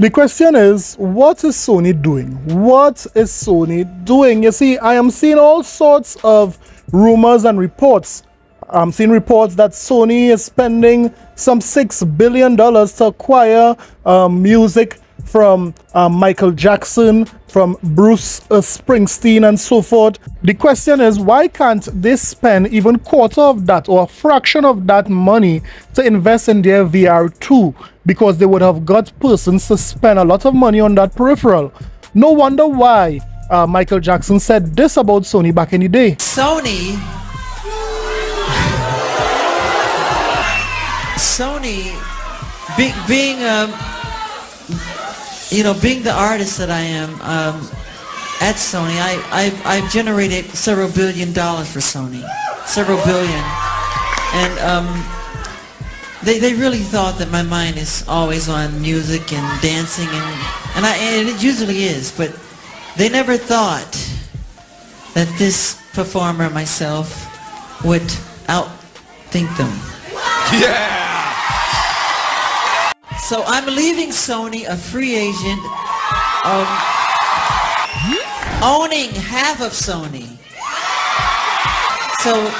The question is, what is Sony doing? What is Sony doing? You see, I am seeing all sorts of rumors and reports. I'm seeing reports that Sony is spending some $6 billion to acquire music from Michael Jackson, from Bruce Springsteen and so forth. The question is, why can't they spend even quarter of that or a fraction of that money to invest in their VR2? Because they would have got persons to spend a lot of money on that peripheral. No wonder why Michael Jackson said this about Sony back in the day. Sony being the artist that I am at Sony, I've generated several $1 billion for Sony, several billion, and they really thought that my mind is always on music and dancing, and it usually is, but they never thought that this performer myself would outthink them. Yeah. So I'm leaving Sony a free agent, owning half of Sony. So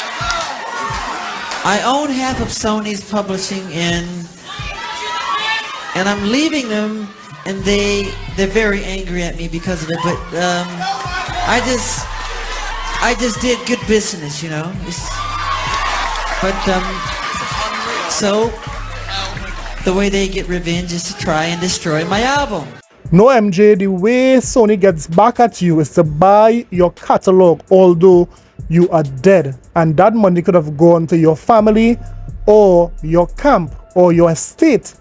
I own half of Sony's publishing, and I'm leaving them, and they're very angry at me because of it. But I just did good business, you know. So the way they get revenge is to try and destroy my album. No, MJ, the way Sony gets back at you is to buy your catalog, although you are dead. And that money could have gone to your family or your camp or your estate.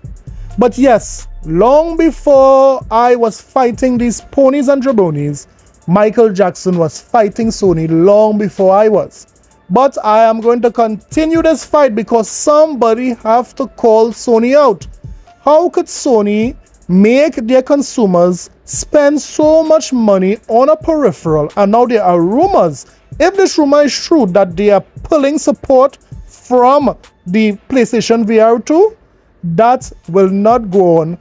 But yes, long before I was fighting these ponies and jabronis, Michael Jackson was fighting Sony long before I was. But I am going to continue this fight because somebody have to call Sony out. How could Sony make their consumers spend so much money on a peripheral? And now there are rumors, if this rumor is true, that they are pulling support from the PlayStation VR2, that will not go on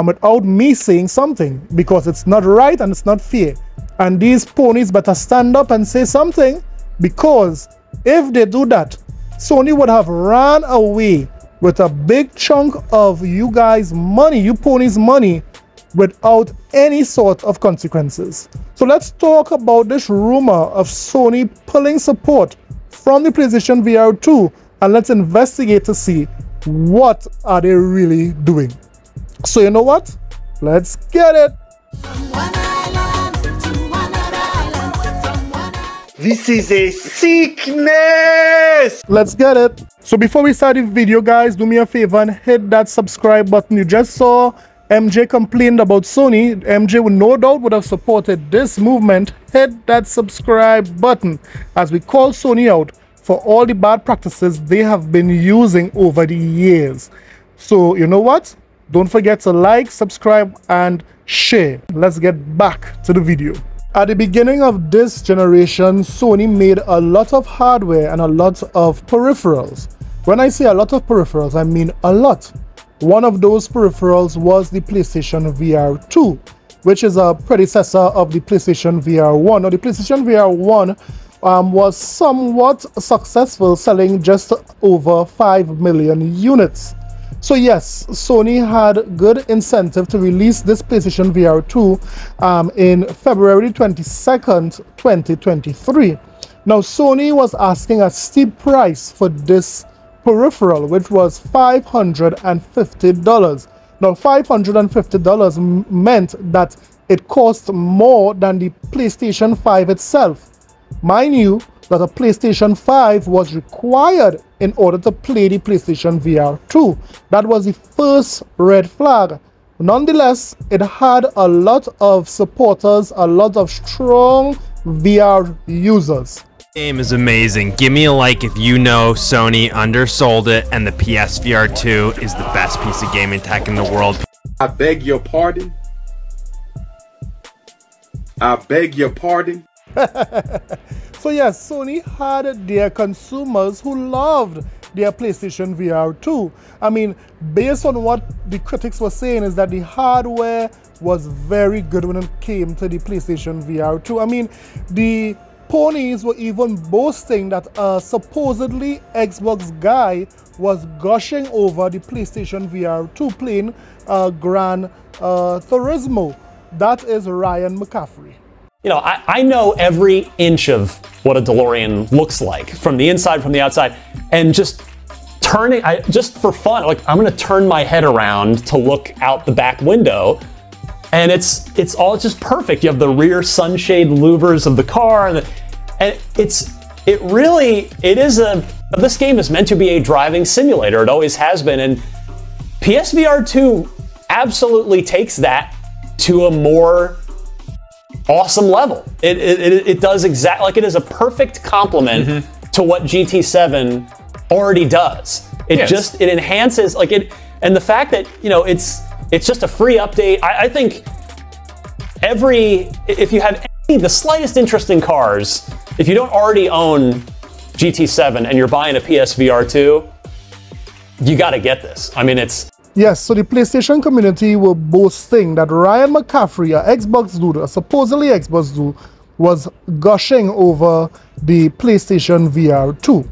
without me saying something, because it's not right and it's not fair. And these ponies better stand up and say something, because if they do that, Sony would have ran away with a big chunk of you guys' money, you ponies' money, without any sort of consequences. So let's talk about this rumor of Sony pulling support from the PlayStation VR2, and let's investigate to see what are they really doing. So you know what? Let's get it. This is a sickness! Let's get it. So before we start the video, guys, do me a favor and hit that subscribe button. You just saw MJ complained about Sony. MJ would no doubt would have supported this movement. Hit that subscribe button as we call Sony out for all the bad practices they have been using over the years. So you know what? Don't forget to like, subscribe, and share. Let's get back to the video. At the beginning of this generation, Sony made a lot of hardware and a lot of peripherals. When I say a lot of peripherals, I mean a lot. One of those peripherals was the PlayStation VR2, which is a predecessor of the PlayStation VR1. Now, the PlayStation VR1 was somewhat successful, selling just over 5 million units. So yes, Sony had good incentive to release this PlayStation VR2 in February 22nd, 2023. Now, Sony was asking a steep price for this peripheral, which was $550. Now, $550 meant that it cost more than the PlayStation 5 itself. Mind you, that a PlayStation 5 was required in order to play the PlayStation VR2. That was the first red flag. Nonetheless, it had a lot of supporters, a lot of strong VR users. Game is amazing. Give me a like if you know Sony undersold it and the PSVR2 is the best piece of gaming tech in the world. I beg your pardon. I beg your pardon. So yes, Sony had their consumers who loved their PlayStation VR 2. I mean, based on what the critics were saying is that the hardware was very good when it came to the PlayStation VR 2. I mean, the ponies were even boasting that a supposedly Xbox guy was gushing over the PlayStation VR 2 playing Gran Turismo. That is Ryan McCaffrey. You know, I know every inch of what a DeLorean looks like from the inside, from the outside, and just just for fun, like I'm gonna turn my head around to look out the back window, and it's all just perfect. You have the rear sunshade louvers of the car, and this game is meant to be a driving simulator. It always has been, and PSVR 2 absolutely takes that to a more awesome level. It does exactly, like, it is a perfect complement to what GT7 already does. It enhances, like, it, and the fact that, you know, it's just a free update. I think if you have the slightest interest in cars, if you don't already own GT7 and you're buying a PSVR 2, you got to get this. I mean, it's... Yes, so the PlayStation community were boasting that Ryan McCaffrey, a Xbox dude, a supposedly Xbox dude, was gushing over the PlayStation VR 2.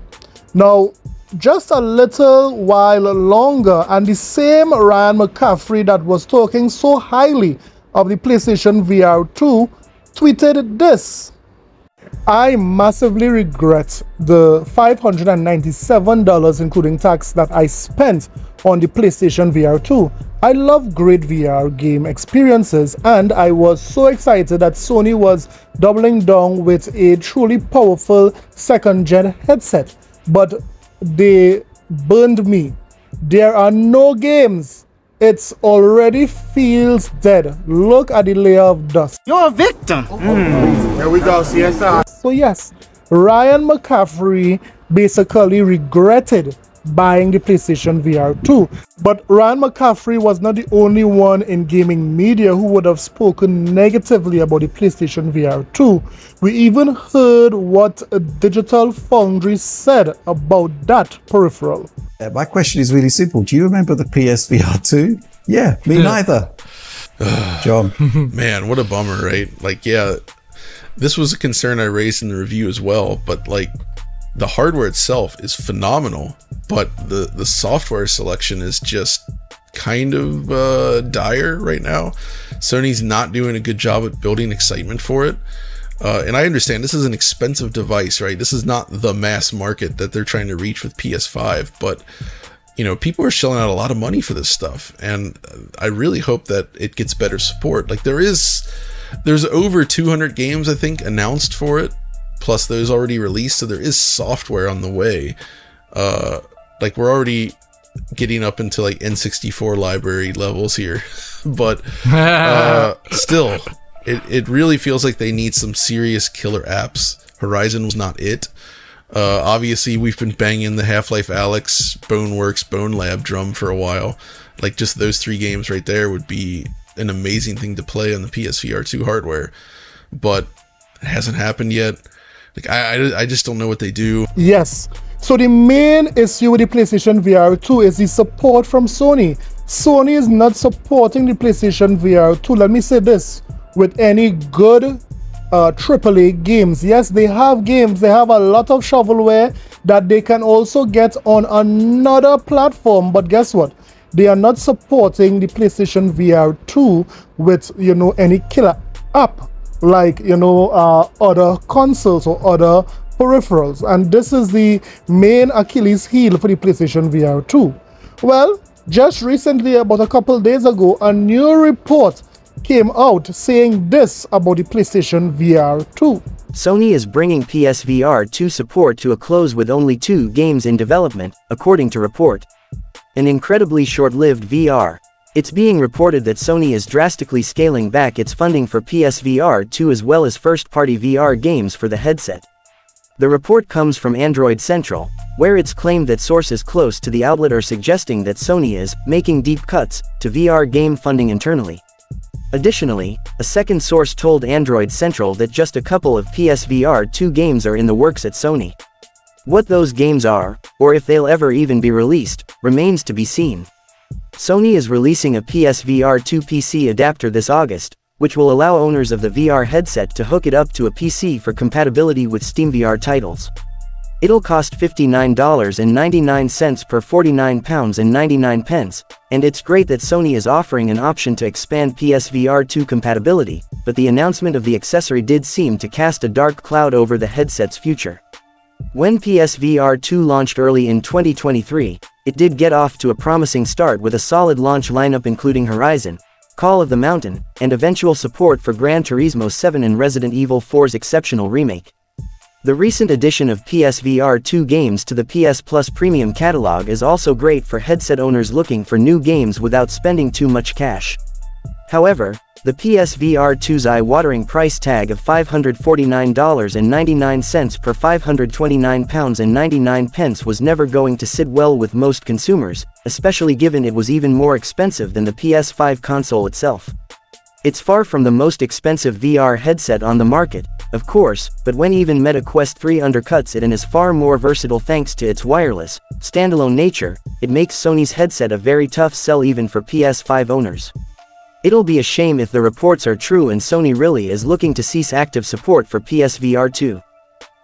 Now, just a little while longer, and the same Ryan McCaffrey that was talking so highly of the PlayStation VR 2 tweeted this: I massively regret the $597 including tax that I spent on the PlayStation VR 2. I love great VR game experiences, and I was so excited that Sony was doubling down with a truly powerful second-gen headset, but they burned me. There are no games. It already feels dead. Look at the layer of dust. You're a victim. Here we go, CSI. So yes, Ryan McCaffrey basically regretted buying the PlayStation VR 2. But Ryan McCaffrey was not the only one in gaming media who would have spoken negatively about the PlayStation VR 2. We even heard what Digital Foundry said about that peripheral. My question is really simple. Do you remember the PSVR 2? Yeah, me neither. John. Man, what a bummer, right? Like, yeah, this was a concern I raised in the review as well, but like, the hardware itself is phenomenal, but the software selection is just kind of dire right now. Sony's not doing a good job at building excitement for it. And I understand this is an expensive device, right? This is not the mass market that they're trying to reach with PS5, but you know, people are shelling out a lot of money for this stuff, and I really hope that it gets better support. Like, there's over 200 games, I think, announced for it, plus those already released, so there is software on the way. Like, we're already getting up into like N64 library levels here, but still, it really feels like they need some serious killer apps. Horizon was not it. Obviously, we've been banging the Half-Life Alyx, Boneworks, Bone Lab drum for a while. Like, just those 3 games right there would be an amazing thing to play on the PSVR 2 hardware, but it hasn't happened yet. Like, I just don't know what they do. Yes. So the main issue with the PlayStation VR 2 is the support from Sony. Sony is not supporting the PlayStation VR 2, let me say this, with any good AAA games. Yes, they have games. They have a lot of shovelware that they can also get on another platform. But guess what? They are not supporting the PlayStation VR 2 with, you know, any killer app like, you know, other consoles or other peripherals. And this is the main Achilles heel for the PlayStation VR 2. Well, just recently, about a couple days ago, a new report came out saying this about the PlayStation VR 2. Sony is bringing PSVR 2 support to a close with only 2 games in development, according to report. An incredibly short-lived VR. It's being reported that Sony is drastically scaling back its funding for PSVR 2 as well as first-party VR games for the headset. The report comes from Android Central, where it's claimed that sources close to the outlet are suggesting that Sony is making deep cuts to VR game funding internally. Additionally, a second source told Android Central that just a couple of PSVR 2 games are in the works at Sony. What those games are, or if they'll ever even be released, remains to be seen. Sony is releasing a PSVR2 PC adapter this August, which will allow owners of the VR headset to hook it up to a PC for compatibility with SteamVR titles. It'll cost $59.99 per £49.99, and it's great that Sony is offering an option to expand PSVR2 compatibility, but the announcement of the accessory did seem to cast a dark cloud over the headset's future. When PSVR2 launched early in 2023, it did get off to a promising start with a solid launch lineup including Horizon, Call of the Mountain, and eventual support for Gran Turismo 7 and Resident Evil 4's exceptional remake. The recent addition of PSVR2 games to the PS Plus Premium catalog is also great for headset owners looking for new games without spending too much cash. However, the PSVR2's eye-watering price tag of $549.99 per £529.99 was never going to sit well with most consumers, especially given it was even more expensive than the PS5 console itself. It's far from the most expensive VR headset on the market, of course, but when even Meta Quest 3 undercuts it and is far more versatile thanks to its wireless, standalone nature, it makes Sony's headset a very tough sell even for PS5 owners. It'll be a shame if the reports are true and Sony really is looking to cease active support for PSVR2.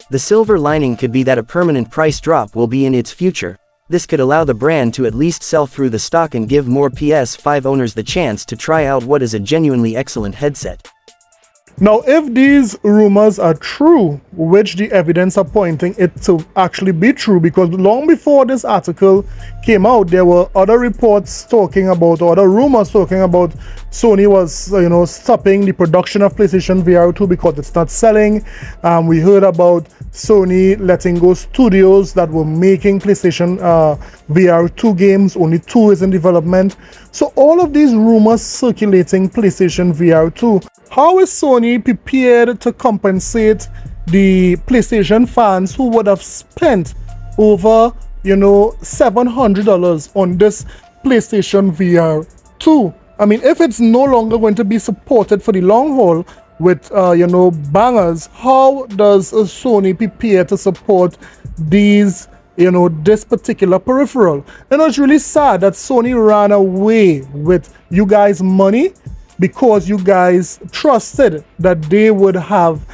The silver lining could be that a permanent price drop will be in its future. This could allow the brand to at least sell through the stock and give more PS5 owners the chance to try out what is a genuinely excellent headset. Now, if these rumors are true, which the evidence are pointing it to actually be true, because long before this article came out, there were other reports talking about, or other rumors talking about Sony was, stopping the production of PlayStation VR2 because it's not selling. We heard about Sony letting go studios that were making PlayStation VR2 games. Only 2 is in development. So all of these rumors circulating PlayStation VR2. How is Sony prepared to compensate the PlayStation fans who would have spent over, $700 on this PlayStation VR2? I mean, if it's no longer going to be supported for the long haul with, bangers, how does Sony prepare to support these, this particular peripheral? It's really sad that Sony ran away with you guys' money, because you guys trusted that they would have,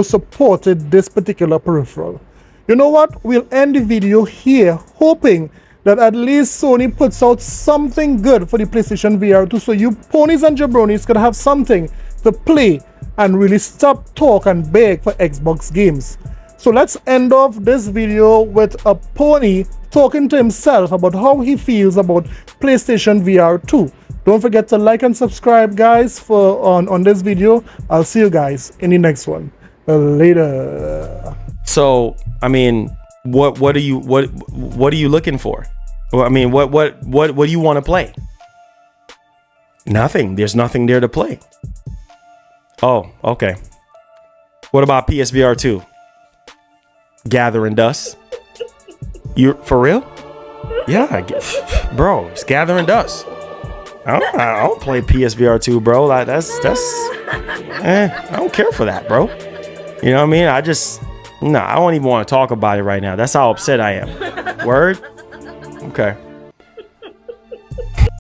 supported this particular peripheral. You know what? We'll end the video here, hoping that at least Sony puts out something good for the PlayStation VR2, so you ponies and jabronis could have something to play and really stop talk and beg for Xbox games. So let's end off this video with a pony talking to himself about how he feels about PlayStation VR2. Don't forget to like and subscribe, guys, on this video. I'll see you guys in the next one. Later. So, I mean, what are you looking for? Well, I mean, what do you want to play? Nothing. There's nothing there to play. Oh, okay. What about PSVR 2? Gathering dust. You for real? Yeah, bro, it's gathering dust. I don't play PSVR 2, bro. Like I don't care for that, bro. You know what I mean? I don't even want to talk about it right now. That's how upset I am. Word? Okay.